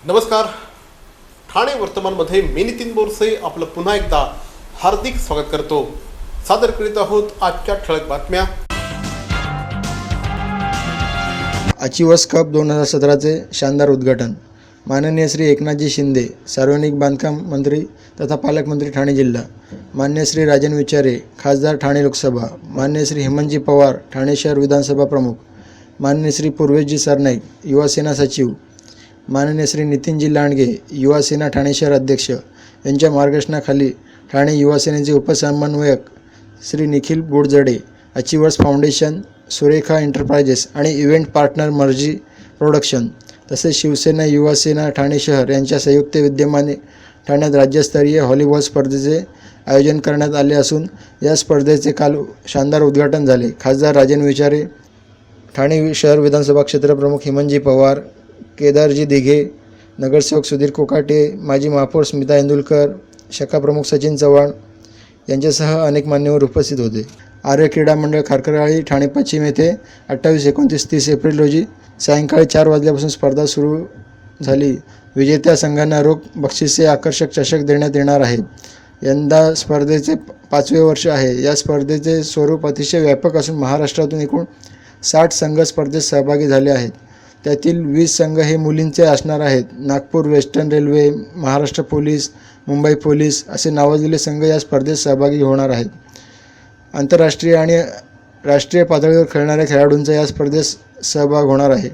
नमस्कार. ठाणे वर्तमानमध्ये मी नितीन बोरसे आपलं पुन्हा एकदा हार्दिक स्वागत करतो. सादर करीत आहोत आजच्या ठळक बातम्या. अचिव्हर्स कप 2017चे शानदार उद्घाटन. माननीय श्री एकनाथजी शिंदे, सार्वजनिक बांधकाम मंत्री तथा पालकमंत्री ठाणे जिल्हा. मान्य श्री राजन विचारे, खासदार ठाणे लोकसभा. मान्य श्री हेमंतजी पवार, ठाणे शहर विधानसभा प्रमुख. मान्य श्री पूर्वेशजी सरनाईक, युवासेना सचिव. माननीय श्री नितीनजी लांडगे, युवासेना ठाणे शहर अध्यक्ष यांच्या मार्गदर्शनाखाली ठाणे युवासेनेचे उपसमन्वयक Shri Nikhil Bodjade, achievers foundation, Surekha enterprises आणि इव्हेंट पार्टनर मर्जी प्रोडक्शन तसेच शिवसेना युवासेना ठाणे शहर यांच्या संयुक्त विद्यमाने ठाण्यात राज्यस्तरीय व्हॉलीबॉल स्पर्धेचे आयोजन करण्यात आले असून या स्पर्धेचे काल शानदार उद्घाटन झाले. खासदार राजन विचारे, ठाणे शहर विधानसभा क्षेत्रप्रमुख हेमंतजी पवार, केदारजी दिघे, नगरसेवक सुधीर कोकाटे, माजी महापौर स्मिता इंदुलकर, शाखा प्रमुख सचिन चव्हाण यांच्यासह अनेक मान्यवर उपस्थित होते. आर्य क्रीडा मंडळ खारकरवाडी ठाणे पश्चिम येथे 28, 29, 30 एप्रिल रोजी सायंकाळी 4 वाजल्यापासून स्पर्धा सुरू झाली. विजेत्या संघांना रोख बक्षिसे, आकर्षक चषक देण्यात येणार आहे. यंदा स्पर्धेचे 5वे वर्ष आहे. या स्पर्धेचे स्वरूप अतिशय व्यापक असून महाराष्ट्रातून एकूण 60 संघ स्पर्धेत सहभागी झाले आहेत. त्यातील 20 संघ हे मुलींचे असणार आहेत. Nagpur western railway, Maharashtra police, Mumbai police असे नावाजलेले संघ या स्पर्धेत सहभागी होणार आहेत. आंतरराष्ट्रीय आणि राष्ट्रीय पातळीवर खेळणाऱ्या खेळाडूंचा या स्पर्धेत सहभाग होणार आहे.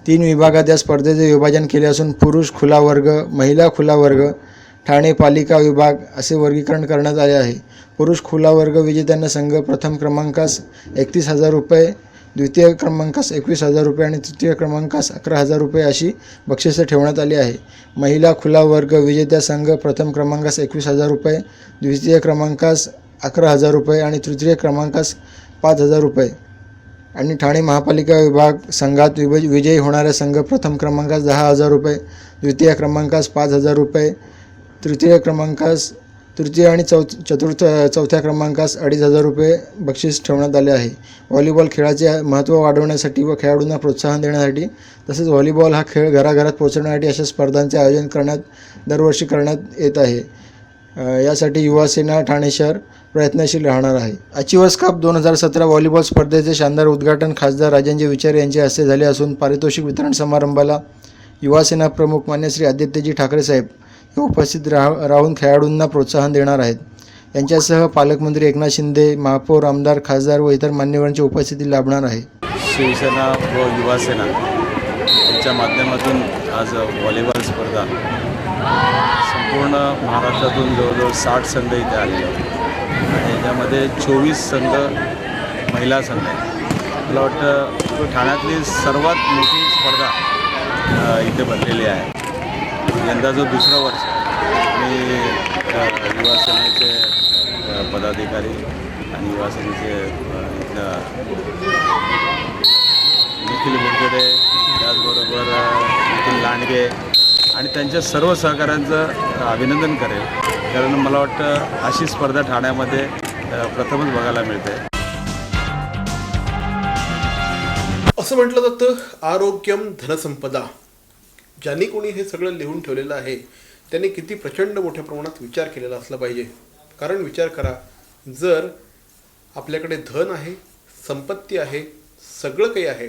3 विभागात या स्पर्धेचे विभाजन केले असून पुरुष खुला वर्ग, महिला खुला वर्ग, ठाणे पालिका विभाग असे वर्गीकरण करण्यात आले आहे. पुरुष खुला वर्ग विजेत्यांना संघ प्रथम क्रमांकास 31,000 रुपये, द्वितीय क्रमांकास 21,000 रुपये आणि तृतीय क्रमांकास 11,000 रुपये अशी बक्षिसे ठेवण्यात आली आहे. महिला खुला वर्ग विजेत्या संघ प्रथम क्रमांकास 21,000 रुपये, द्वितीय क्रमांकास 11,000 रुपये आणि तृतीय क्रमांकास 5,000 रुपये आणि ठाणे महापालिका विभाग संघात विजयी होणाऱ्या संघ प्रथम क्रमांकास 10,000 रुपये, द्वितीय क्रमांकास 5,000 रुपये, तृतीय आणि चौथ्या क्रमांकास 2,500 रुपये बक्षीस ठेवण्यात आले आहे. व्हॉलीबॉल खेळाचे महत्त्व वाढवण्यासाठी व खेळाडूंना प्रोत्साहन देण्यासाठी तसेच व्हॉलीबॉल हा खेळ घराघरात पोहोचवण्यासाठी अशा स्पर्धांचे आयोजन दरवर्षी करण्यात येत आहे. यासाठी युवासेना ठाणे शहर प्रयत्नशील राहणार आहे. अचिव्हर्स कप 2017 व्हॉलीबॉल स्पर्धेचे शानदार उद्घाटन खासदार राजनजी विचारे यांच्या हस्ते झाले असून पारितोषिक वितरण समारंभाला युवासेना प्रमुख मान्य श्री आदित्यजी ठाकरे साहेब हे उपस्थित राहून खेळाडूंना प्रोत्साहन देणार आहेत. यांच्यासह पालकमंत्री एकनाथ शिंदे, महापौर, आमदार, खासदार व इतर मान्यवरांची उपस्थिती लाभणार आहे. शिवसेना व युवासेना यांच्या माध्यमातून आज व्हॉलीबॉल स्पर्धा संपूर्ण महाराष्ट्रातून जवळजवळ 60 संघ इथे आलेले आहेत आणि याच्यामध्ये 24 संघ महिला संघ आहेत. मला वाटतं ठाण्यातली सर्वात मोठी स्पर्धा इथे भरलेली आहे. यंदाचं दुसरं वर्ष मी युवासेनेचे पदाधिकारी आणि युवासेनेचे इथलं निखिल बोडजडे, त्याचबरोबर नितीन लांडगे आणि त्यांच्या सर्व सहकाऱ्यांचं अभिनंदन करेल, कारण मला वाटतं अशी स्पर्धा ठाण्यामध्ये प्रथमच बघायला मिळते. असं म्हटलं जातं, आरोग्यम धनसंपदा. ज्यांनी कोणी हे सगळं लिहून ठेवलेलं आहे त्यांनी किती प्रचंड मोठ्या प्रमाणात विचार केलेला असला पाहिजे. कारण विचार करा, जर आपल्याकडे धन आहे, संपत्ती आहे, सगळं काही आहे,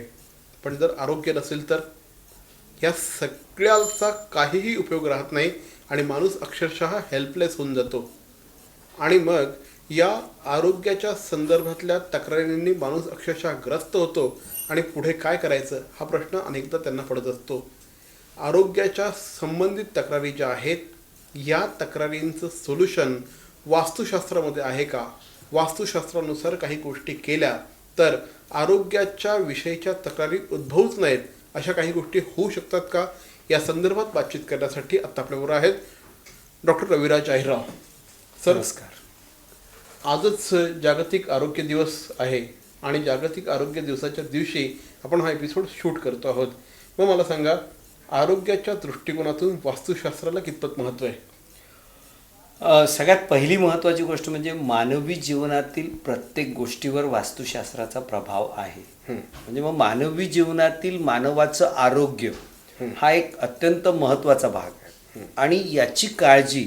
पण जर आरोग्य नसेल तर या सगळ्याचा काहीही उपयोग राहत नाही आणि माणूस अक्षरशः हेल्पलेस होऊन जातो. आणि मग या आरोग्याच्या संदर्भातल्या तक्रारींनी माणूस अक्षरशः ग्रस्त होतो आणि पुढे काय करायचं हा प्रश्न अनेकदा त्यांना पडत असतो. आरोग्याच्या संबंधित तक्रारी ज्या आहेत या तक्रारींचं सोल्युशन वास्तुशास्त्रामध्ये आहे का? वास्तुशास्त्रानुसार काही गोष्टी केल्या तर आरोग्याच्या विषयीच्या तक्रारी उद्भवूच नाहीत अशा काही गोष्टी होऊ शकतात का? या संदर्भात बातचीत करण्यासाठी आता आपल्याबरोबर आहेत डॉक्टर रविराज अहिरराव सर. नमस्कार. आजच जागतिक आरोग्य दिवस आहे आणि जागतिक आरोग्य दिवसाच्या दिवशी आपण हा एपिसोड शूट करतो आहोत. मग मला सांगा, आरोग्याच्या दृष्टिकोनातून वास्तुशास्त्राला कितपत महत्त्व आहे? सगळ्यात पहिली महत्त्वाची गोष्ट म्हणजे मानवी जीवनातील प्रत्येक गोष्टीवर वास्तुशास्त्राचा प्रभाव आहे. म्हणजे मग मानवी जीवनातील मानवाचं आरोग्य हा एक अत्यंत महत्त्वाचा भाग आहे आणि याची काळजी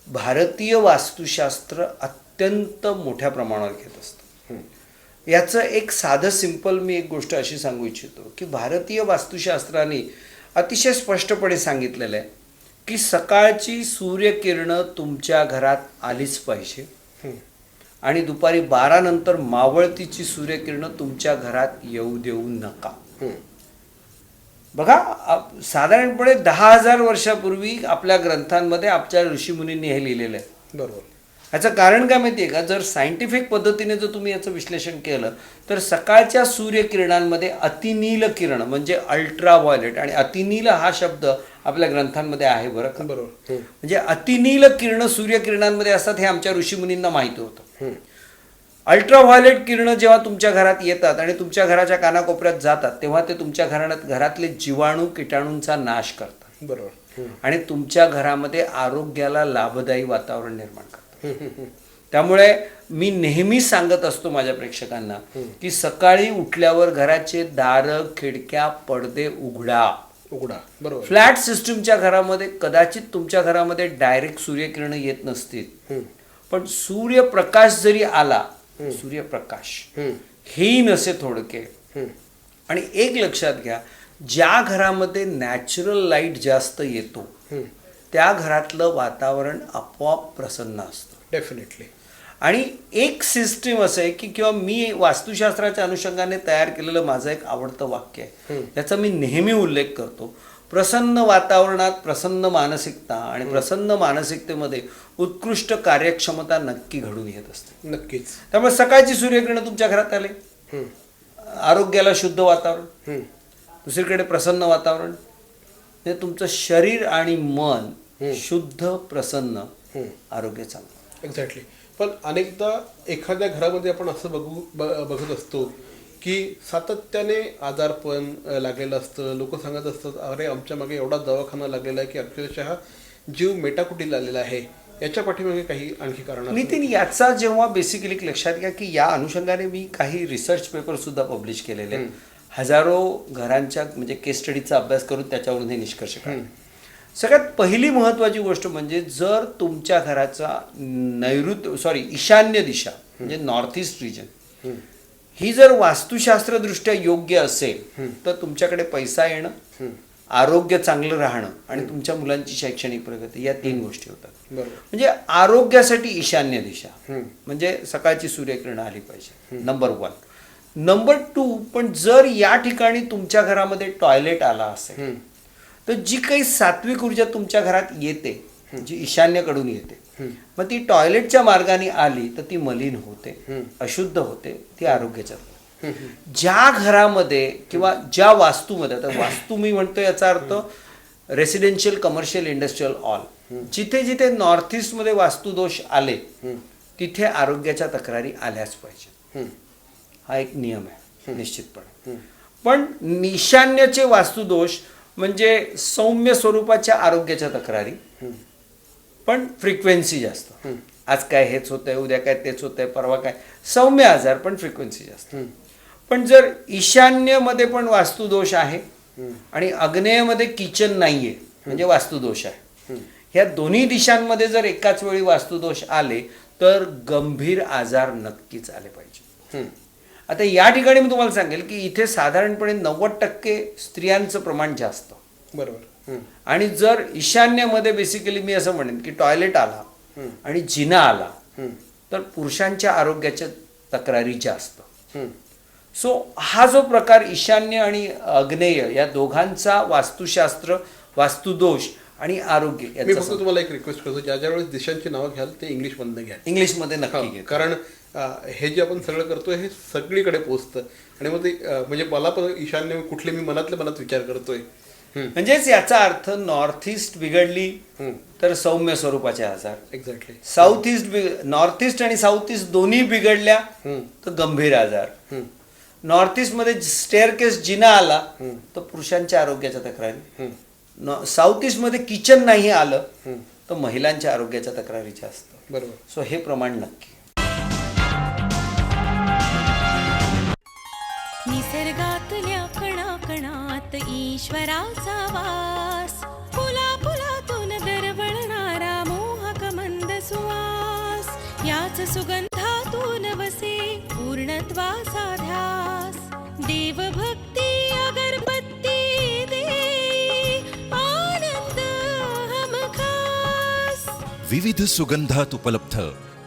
भारतीय वास्तुशास्त्र अत्यंत मोठ्या प्रमाणावर घेत असतं. याचं एक साधं सिंपल मी एक गोष्ट अशी सांगू इच्छितो की भारतीय वास्तुशास्त्राने अतिशय स्पष्टपणे सांगितलेलं आहे की सकाळची सूर्यकिरणं तुमच्या घरात आलीच पाहिजे आणि दुपारी 12 नंतर मावळतीची सूर्यकिरणं तुमच्या घरात येऊ देऊ नका. बघा साधारणपणे 10,000 वर्षापूर्वी आपल्या ग्रंथांमध्ये आपल्या ऋषीमुनींनी हे लिहिलेलं आहे. बरोबर. ह्याचं कारण काय माहिती आहे का? जर सायंटिफिक पद्धतीने जर तुम्ही याचं विश्लेषण केलं तर सकाळच्या सूर्यकिरणांमध्ये अतिनील किरण म्हणजे अल्ट्राव्हायोलेट, आणि अतिनील हा शब्द आपल्या ग्रंथांमध्ये आहे बरं का. बरोबर. म्हणजे अतिनील किरण सूर्यकिरणांमध्ये असतात हे आमच्या ऋषीमुनींना माहिती होतं. अल्ट्राव्हायोलेट किरणं जेव्हा तुमच्या घरात येतात आणि तुमच्या घराच्या कानाकोपऱ्यात जातात तेव्हा ते तुमच्या घरातले जीवाणू किटाणूंचा नाश करतात. बरोबर. आणि तुमच्या घरामध्ये आरोग्याला लाभदायी वातावरण निर्माण करतात. त्यामुळे मी नेहमी सांगत असतो माझ्या प्रेक्षकांना की सकाळी उठल्यावर घराचे दारं खिडक्या पडदे उघडा. बरोबर. फ्लॅट सिस्टमच्या घरामध्ये कदाचित तुमच्या घरामध्ये डायरेक्ट सूर्यकिरण येत नसतील, पण सूर्यप्रकाश जरी आला, सूर्यप्रकाश हेही नसे थोडके. आणि एक लक्षात घ्या, ज्या घरामध्ये नॅचरल लाईट जास्त येतो त्या घरातलं वातावरण आपोआप प्रसन्न असतं. डेफिनेटली. आणि एक सिस्टीम असं आहे की किंवा मी वास्तुशास्त्राच्या अनुषंगाने तयार केलेलं माझं एक आवडतं वाक्य आहे, त्याचा मी नेहमी उल्लेख करतो. प्रसन्न वातावरणात प्रसन्न मानसिकता आणि प्रसन्न मानसिकतेमध्ये उत्कृष्ट कार्यक्षमता नक्की घडून येत असते. नक्कीच. त्यामुळे सकाळची सूर्यकिरण तुमच्या घरात आले, आरोग्याला शुद्ध वातावरण, दुसरीकडे प्रसन्न वातावरण, म्हणजे तुमचं शरीर आणि मन शुद्ध, प्रसन्न, आरोग्य चांगलं. एक्झॅक्टली. पण अनेकदा एखाद्या घरामध्ये आपण असं बघत असतो की सातत्याने आजारपण लागलेलं असतं. लोक सांगत असतात, अरे आमच्या मागे एवढा दवाखाना लागलेला आहे की अक्षरशः जीव मेटाकुटीला आलेला आहे. याच्या पाठीमागे काही आणखी कारण? नितीन, याचा जेव्हा बेसिकली लक्षात घ्या की या अनुषंगाने मी काही रिसर्च पेपर सुद्धा पब्लिश केलेले आहेत. हजारो घरांच्या म्हणजे केस स्टडीचा अभ्यास करून त्याच्यावरून हे निष्कर्ष काढले. सगळ्यात पहिली महत्त्वाची गोष्ट म्हणजे जर तुमच्या घराचा ईशान्य दिशा म्हणजे नॉर्थ ईस्ट रिजन ही जर वास्तुशास्त्रदृष्ट्या योग्य असेल तर तुमच्याकडे पैसा येणं, आरोग्य चांगलं राहणं आणि तुमच्या मुलांची शैक्षणिक प्रगती या 3 गोष्टी होतात. म्हणजे आरोग्यासाठी ईशान्य दिशा म्हणजे सकाळची सूर्यकिरणं आली पाहिजे, नंबर 1. नंबर 2, पण जर या ठिकाणी तुमच्या घरामध्ये टॉयलेट आला असेल तर जी काही सात्विक ऊर्जा तुमच्या घरात येते, जी ईशान्येकडून येते, मग ती टॉयलेटच्या मार्गाने आली तर ती मलिन होते, अशुद्ध होते, ती आरोग्याच्या. ज्या घरामध्ये किंवा ज्या वास्तूमध्ये, आता वास्तू मी म्हणतो याचा अर्थ रेसिडेन्शियल, कमर्शियल, इंडस्ट्रियल ऑल, जिथे जिथे नॉर्थ ईस्टमध्ये वास्तुदोष आले तिथे आरोग्याच्या तक्रारी आल्याच पाहिजे. हा एक नियम आहे निश्चितपणे. पण ईशान्यचे वास्तुदोष म्हणजे सौम्य स्वरूपाच्या आरोग्याच्या तक्रारी, पण फ्रिक्वेन्सी जास्त. आज काय हेच होतंय, उद्या काय तेच होतंय, परवा काय, सौम्य आजार पण फ्रिक्वेन्सी जास्त. पण जर ईशान्यमध्ये पण वास्तुदोष आहे आणि आग्नेयमध्ये किचन नाहीये म्हणजे वास्तुदोष आहे, ह्या दोन्ही दिशांमध्ये जर एकाच वेळी वास्तुदोष आले तर गंभीर आजार नक्कीच आले पाहिजे. आता या ठिकाणी मी तुम्हाला सांगेल की इथे साधारणपणे 90% स्त्रियांचं प्रमाण जास्त. बरोबर. आणि जर ईशान्यमध्ये बेसिकली मी असं म्हणेन की टॉयलेट आला आणि जिना आला तर पुरुषांच्या आरोग्याच्या तक्रारी जास्त. सो हा जो प्रकार ईशान्य आणि आग्नेय या दोघांचा वास्तुशास्त्र, वास्तुदोष आणि आरोग्य, मी फक्त तुम्हाला एक रिक्वेस्ट करतो, ज्या वेळेस दिशांची नावं घ्याल ते इंग्लिशमधनं घ्या. इंग्लिशमध्ये नक्की घ्या. कारण हे जे आपण सगळं करतोय हे सगळीकडे पोहोचतं आणि मग ते म्हणजे मला पण ईशान्य कुठले मी मनातल्या मनात विचार करतोय. म्हणजेच याचा अर्थ नॉर्थ ईस्ट बिघडली तर सौम्य स्वरूपाचे आजार. Exactly. South east, north east आणि साऊथ ईस्ट दोन्ही बिघडल्या तर गंभीर आजार. नॉर्थ ईस्ट मध्ये स्टेअरकेस जिना आला तर पुरुषांच्या आरोग्याच्या तक्रारी. साऊथ ईस्ट मध्ये किचन नाही आलं तर महिलांच्या आरोग्याच्या तक्रारी जास्त. बरोबर. सो हे प्रमाण नक्की. निसर्गातल्या कणाकणात ईश्वराचा वास, फुला फुलातून दरवळणारा मोहक मंद सुवास, याच सुगंधातून वसे पूर्णत्वाचा ध्यास. देवभक्ती अगरबत्ती दे, आनंद हमखास. विविध सुगंधात उपलब्ध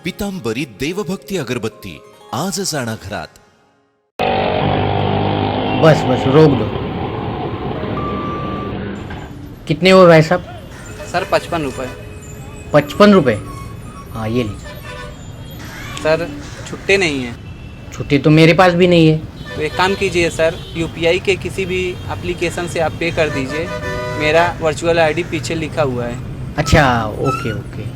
पितांबरी देवभक्ती अगरबत्ती आजच आणा घरात. बस बस रोक दो. कितने हुए भाई साहब? सर 55 रुपये. 55 रुपये. हाँ ये लीजिए. सर छुट्टे नहीं हैं. छुट्टी तो मेरे पास भी नहीं है. तो एक काम कीजिए सर, यूपीआई के किसी भी एप्लीकेशन से आप पे कर दीजिए. मेरा वर्चुअल आईडी पीछे लिखा हुआ है. अच्छा ओके ओके.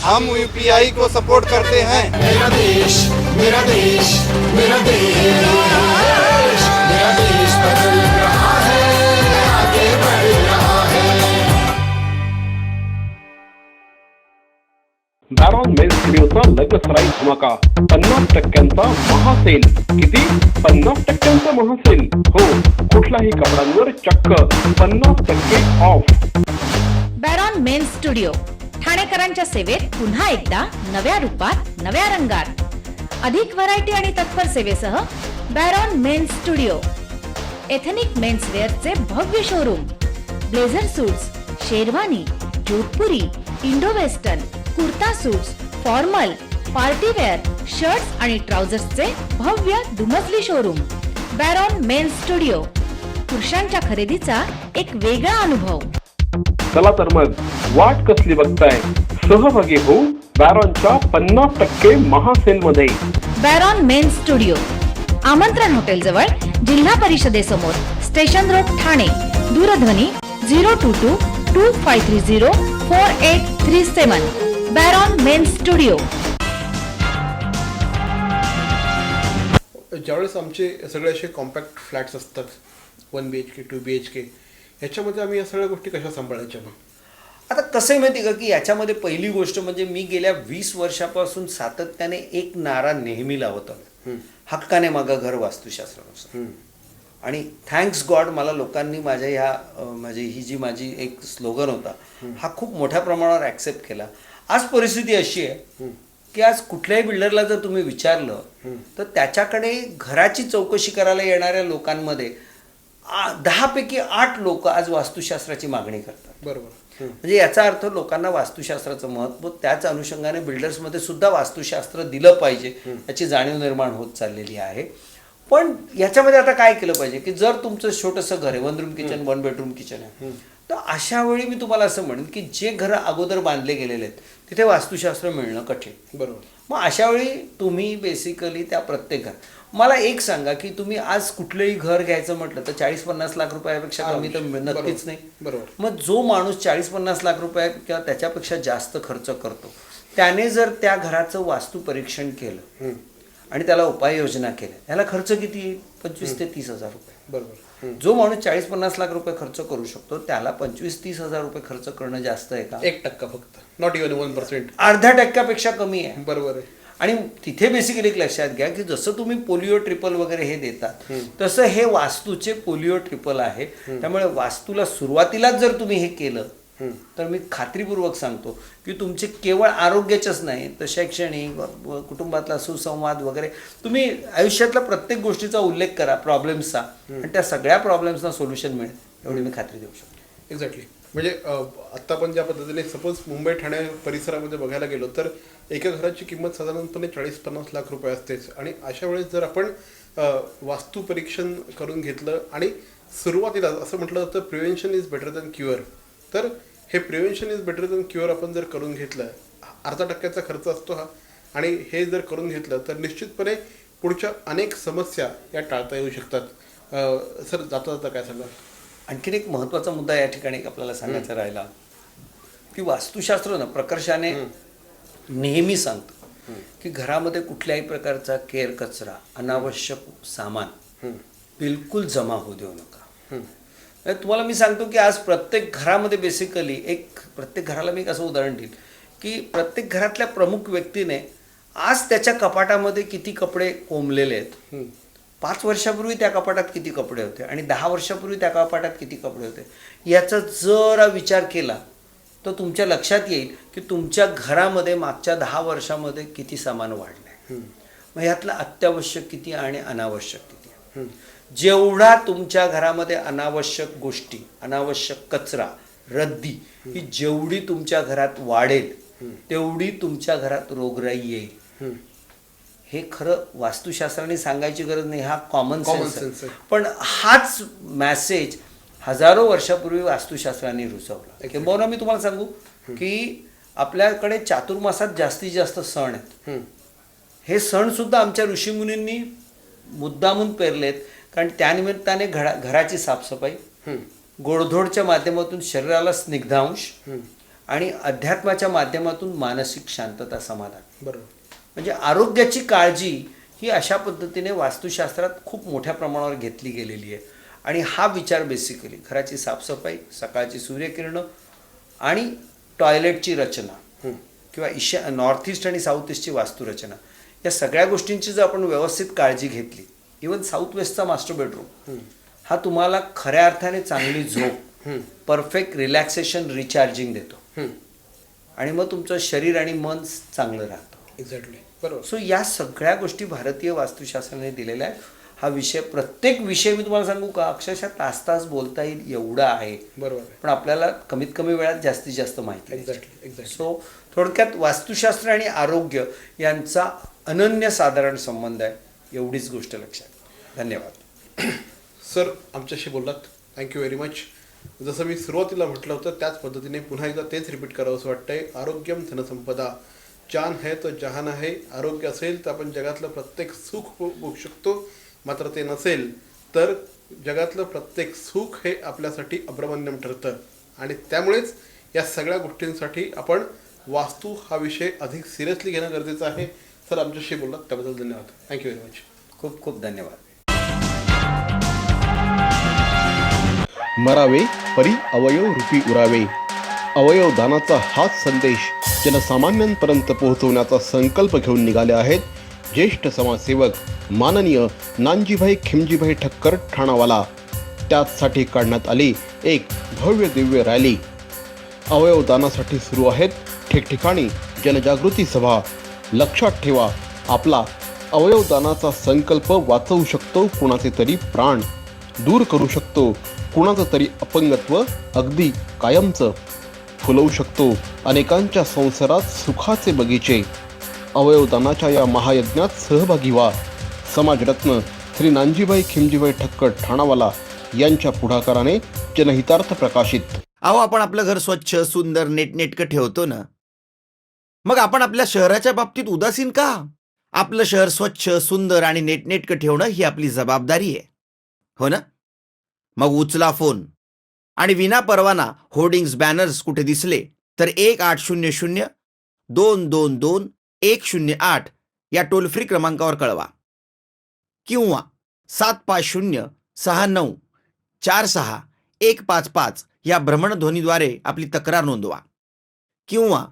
हम यूपीआई को सपोर्ट करते हैं. मेरा देश मेरा देश मेरा देश मेरा देश बदल रहा है, आगे बढ़ रहा है. बॅरॉन मेल स्टुडिओचा लग्नसराई धमाका. 50% महासेल. किती? 50% महासेल. हो, कुठल्याही कपड्यांवर चक्क 50% ऑफ. बॅरॉन मेन स्टुडिओ ठाणेकरांच्या सेवेत पुन्हा एकदा नव्या रूपात, नव्या रंगात. अधिक व्हरायटी आणि तत्पर सेवेसह Baron men studio. Ethnic men's वेअरचे भव्य showroom. Blazer suits, sherwani, Jodhpuri, Indo western, kurta suits, formal, partywear, shirts आणि ट्राउझर्सचे भव्य दुमजली शोरूम. बॅरॉन men studio. पुरुषांच्या खरेदीचा एक वेगळा अनुभव. चला तर मग वाट कसली बघताय, सहभागी हो बॅरॉनच्या 50% महासेल मध्ये. बॅरॉन मेन स्टुडिओ, आमंत्रण हॉटेल जवळ, जिल्हा परिषदेसमोर, स्टेशन रोड, ठाणे. दूरध्वनी 02225304837. बॅरॉन मेन स्टुडिओ. ज्यावेळेस आमचे सगळे असे कॉम्पॅक्ट फ्लॅट्स असतात, 1 BHK 2 BHK, ह्याच्यामध्ये आम्ही या सगळ्या गोष्टी कशा सांभाळायच्या मग? आता कसं आहे माहिती का, की याच्यामध्ये पहिली गोष्ट म्हणजे मी गेल्या 20 वर्षापासून सातत्याने एक नारा नेहमी लावत आलो, हक्काने मागा घर वास्तुशास्त्रानुसार. आणि थँक्स गॉड मला लोकांनी माझ्या ही जी माझी एक स्लोगन होता, हा खूप मोठ्या प्रमाणावर ॲक्सेप्ट केला. आज परिस्थिती अशी आहे की आज कुठल्याही बिल्डरला जर तुम्ही विचारलं तर त्याच्याकडे घराची चौकशी करायला येणाऱ्या लोकांमध्ये 10 पैकी 8 लोक आज वास्तुशास्त्राची मागणी करतात. बरोबर. म्हणजे याचा अर्थ लोकांना वास्तुशास्त्राचं महत्त्व, त्याच अनुषंगाने बिल्डर्समध्ये सुद्धा वास्तुशास्त्र दिलं पाहिजे याची जाणीव निर्माण होत चाललेली आहे. पण याच्यामध्ये आता काय केलं पाहिजे की जर तुमचं छोटंसं घर आहे, 1 रूम किचन 1 बेडरूम किचन आहे, तर अशा वेळी मी तुम्हाला असं म्हणेन की जे घरं अगोदर बांधले गेलेले आहेत तिथे वास्तुशास्त्र मिळणं कठीण. बरोबर. मग अशा वेळी तुम्ही बेसिकली त्या प्रत्येक घर, मला एक सांगा की तुम्ही आज कुठलंही घर घ्यायचं म्हटलं तर 40-50 लाख रुपयापेक्षा कमी तर नक्कीच नाही. बरोबर. मग जो माणूस 40-50 लाख रुपये किंवा त्याच्यापेक्षा जास्त खर्च करतो, त्याने जर त्या घराचं वास्तू परीक्षण केलं आणि त्याला उपाययोजना केल्या, याला खर्च किती येईल? 25 ते 30 हजार रुपये. बरोबर. जो माणूस 40-50 लाख रुपये खर्च करू शकतो त्याला 25-30 हजार रुपये खर्च करणं जास्त आहे का? 1% फक्त, नॉट इव्हन 1%. अर्ध्या टक्क्यापेक्षा कमी आहे. बरोबर आहे. आणि तिथे बेसिकली एक लक्षात घ्या की जसं तुम्ही पोलिओ ट्रिपल वगैरे हे देतात तसं हे वास्तूचे पोलिओ ट्रिपल आहे. त्यामुळे वास्तूला सुरुवातीलाच जर तुम्ही हे केलं तर मी खात्रीपूर्वक सांगतो की तुमचे केवळ आरोग्याचंच नाही तर शैक्षणिक, कुटुंबातला सुसंवाद वगैरे, तुम्ही आयुष्यातल्या प्रत्येक गोष्टीचा उल्लेख करा, प्रॉब्लेम्सचा, आणि त्या सगळ्या प्रॉब्लेम्सना सोल्युशन मिळेल एवढी मी खात्री देऊ शकतो. एक्झॅक्टली. म्हणजे आत्ता आपण ज्या पद्धतीने सपोज मुंबई ठाणे परिसरामध्ये बघायला गेलो तर एका घराची किंमत साधारणपणे 40-50 लाख रुपये असतेच. आणि अशा वेळेस जर आपण वास्तू परीक्षण करून घेतलं आणि सुरुवातीला असं म्हटलं जातं prevention is better than cure, तर हे prevention is better than cure आपण जर करून घेतलं, 0.5% खर्च असतो हा, आणि हे जर करून घेतलं तर निश्चितपणे पुढच्या अनेक समस्या या टाळता येऊ शकतात. सर, जाता जाता काय सांगा? आणखीन एक महत्त्वाचा मुद्दा या ठिकाणी आपल्याला सांगायचा राहिला की वास्तुशास्त्र ना प्रकर्षाने नेहमी सांगतं की घरामध्ये कुठल्याही प्रकारचा केर कचरा, अनावश्यक सामान बिलकुल जमा होऊ देऊ नका. तुम्हाला मी सांगतो की आज प्रत्येक घरामध्ये बेसिकली प्रत्येक घराला मी एक असं उदाहरण देईन की प्रत्येक घरातल्या प्रमुख व्यक्तीने आज त्याच्या कपाटामध्ये किती कपडे कोंबलेले आहेत, 5 वर्षापूर्वी त्या कपाटात किती कपडे होते आणि 10 वर्षापूर्वी त्या कपाटात किती कपडे होते, याचा जरा विचार केला तर तुमच्या लक्षात येईल की तुमच्या घरामध्ये मागच्या 10 वर्षामध्ये किती सामान वाढलं आहे. मग ह्यातलं अत्यावश्यक किती आणि अनावश्यक किती. जेवढा तुमच्या घरामध्ये अनावश्यक गोष्टी, अनावश्यक कचरा, रद्दी ही जेवढी तुमच्या घरात वाढेल तेवढी तुमच्या घरात रोगराई येईल. हे खरं वास्तुशास्त्राने सांगायची गरज नाही, हा कॉमन सेन्स आहे. पण हाच मॅसेज हजारो वर्षापूर्वी वास्तुशास्त्राने रुजवला. किंबहुना मी तुम्हाला सांगू की आपल्याकडे चातुर्मासात जास्तीत जास्त सण आहेत. हे सण सुद्धा आमच्या ऋषीमुनींनी मुद्दामून पेरलेत, कारण त्यानिमित्ताने घराची साफसफाई, गोडधोडच्या माध्यमातून शरीराला स्निग्धांश आणि अध्यात्माच्या माध्यमातून मानसिक शांतता, समाधान. बरोबर. म्हणजे आरोग्याची काळजी ही अशा पद्धतीने वास्तुशास्त्रात खूप मोठ्या प्रमाणावर घेतली गेलेली आहे. आणि हा विचार बेसिकली घराची साफसफाई, सकाळची सूर्यकिरणं आणि टॉयलेटची रचना किंवा नॉर्थ ईस्ट आणि साऊथ ईस्टची वास्तुरचना, या सगळ्या गोष्टींची जर आपण व्यवस्थित काळजी घेतली, इवन साऊथ वेस्टचा मास्टर बेडरूम हा तुम्हाला खऱ्या अर्थाने चांगली झोप, परफेक्ट रिलॅक्सेशन, रिचार्जिंग देतो आणि मग तुमचं शरीर आणि मन चांगलं राहतं. एक्झॅक्टली, बरोबर. सो या सगळ्या गोष्टी भारतीय वास्तुशास्त्राने दिलेल्या आहेत. हा विषय, प्रत्येक विषय मी तुम्हाला सांगू का, अक्षरशः तास बोलता येईल एवढा आहे. बरोबर. पण आपल्याला कमीत कमी वेळात जास्तीत जास्त माहिती. एक्झॅक्टली. सो थोडक्यात वास्तुशास्त्र आणि आरोग्य यांचा अनन्यसाधारण संबंध आहे, एवढीच गोष्ट लक्षात. धन्यवाद. सर, आमच्याशी बोललात, थँक्यू व्हेरी मच. जसं मी सुरुवातीला म्हटलं होतं त्याच पद्धतीने पुन्हा एकदा तेच रिपीट करावं असं वाटतंय. आरोग्यम धनसंपदा, चान है तो जहान आहे. आरोग्य असेल तर आपण जगातलं प्रत्येक सुख भोगू शकतो, मात्र ते नसेल तर जगातलं प्रत्येक सुख हे आपल्यासाठी अब्रमण्यम ठरतं. आणि त्यामुळेच या सगळ्या गोष्टींसाठी आपण वास्तू हा विषय अधिक सिरियसली घेणं गरजेचं आहे. सर, आमच्याशी बोललात त्याबद्दल धन्यवाद. Thank you very much. खूप खूप धन्यवाद. मरावे परी अवयव रूपी उरावे. अवयव दानाचा हाच संदेश जनसामान्यांपर्यंत पोहोचवण्याचा संकल्प घेऊन निघाले आहेत ज्येष्ठ समाजसेवक माननीय नानजीभाई खिमजीभाई ठक्कर ठाणावाला. त्याचसाठी काढण्यात आली एक भव्य दिव्य रॅली. अवयवदानासाठी सुरू आहेत ठिकठिकाणी जनजागृती सभा. लक्षात ठेवा, आपला अवयवदानाचा संकल्प वाचवू शकतो कुणाचे तरी प्राण, दूर करू शकतो कुणाचं तरी अपंगत्व अगदी कायमचं, फुलवू शकतो अनेकांच्या संसारात सुखाचे बगीचे. अवयवदानाच्या या महायज्ञात सहभागी व्हा. समाजरत्न श्री नानजीभाई खिमजीभाई ठक्कर ठाणावाला यांच्या पुढाकाराने जनहितार्थ प्रकाशित. अहो, आपण आपलं घर स्वच्छ, सुंदर, नेटनेटकं ठेवतो ना, मग आपण आपल्या शहराच्या बाबतीत उदासीन का? आपलं शहर स्वच्छ, सुंदर आणि नेटनेटकं ठेवणं ही आपली जबाबदारी आहे, हो ना? मग उचला फोन आणि विना परवाना होर्डिंग्स, बॅनर्स कुठे दिसले तर 1800-222-108 या टोल फ्री क्रमांकावर कळवा किंवा 7506946-155 या भ्रमणध्वनीद्वारे आपली तक्रार नोंदवा किंवा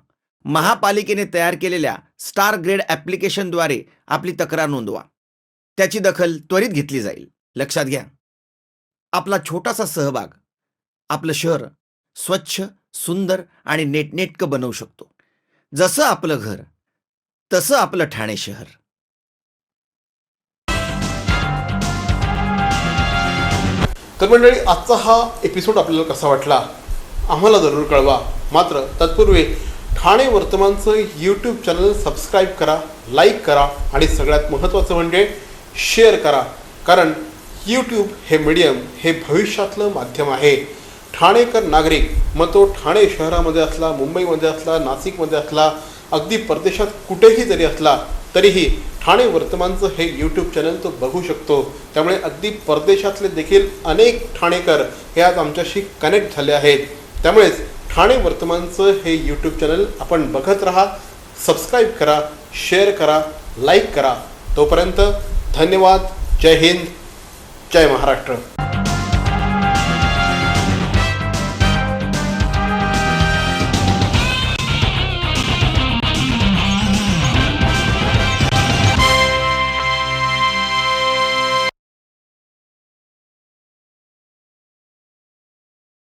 महापालिकेने तयार केलेल्या स्टार ग्रेड ॲप्लिकेशनद्वारे आपली तक्रार नोंदवा. त्याची दखल त्वरित घेतली जाईल. लक्षात घ्या, आपला छोटासा सहभाग आपलं शहर स्वच्छ, सुंदर आणि नेटनेटकं बनवू शकतो. जसं आपलं घर तसं आपलं ठाणे शहर. तर मंडळी, आजचा हा एपिसोड आपल्याला कसा वाटला आम्हाला जरूर कळवा. मात्र तत्पूर्वी ठाणे वर्तमानचं यूट्यूब चॅनल सबस्क्राईब करा, लाईक करा आणि सगळ्यात महत्त्वाचं म्हणजे शेअर करा. कारण यूट्यूब हे मीडियम हे भविष्यातलं माध्यम आहे. ठाणेकर नागरिक, मग तो ठाणे शहरामध्ये असला, मुंबईमध्ये असला, नाशिकमध्ये असला, अगदी परदेशात कुठेही जरी असला तरीही ठाणे वर्तमानचं हे यूट्यूब चॅनल तो बघू शकतो. त्यामुळे अगदी परदेशातले देखील अनेक ठाणेकर हे आज आमच्याशी कनेक्ट झाले आहेत. त्यामुळेच ठाणे वर्तमानचं हे यूट्यूब चॅनल आपण बघत राहा, सबस्क्राईब करा, शेअर करा, लाईक करा. तोपर्यंत धन्यवाद. जय हिंद, जय महाराष्ट्र.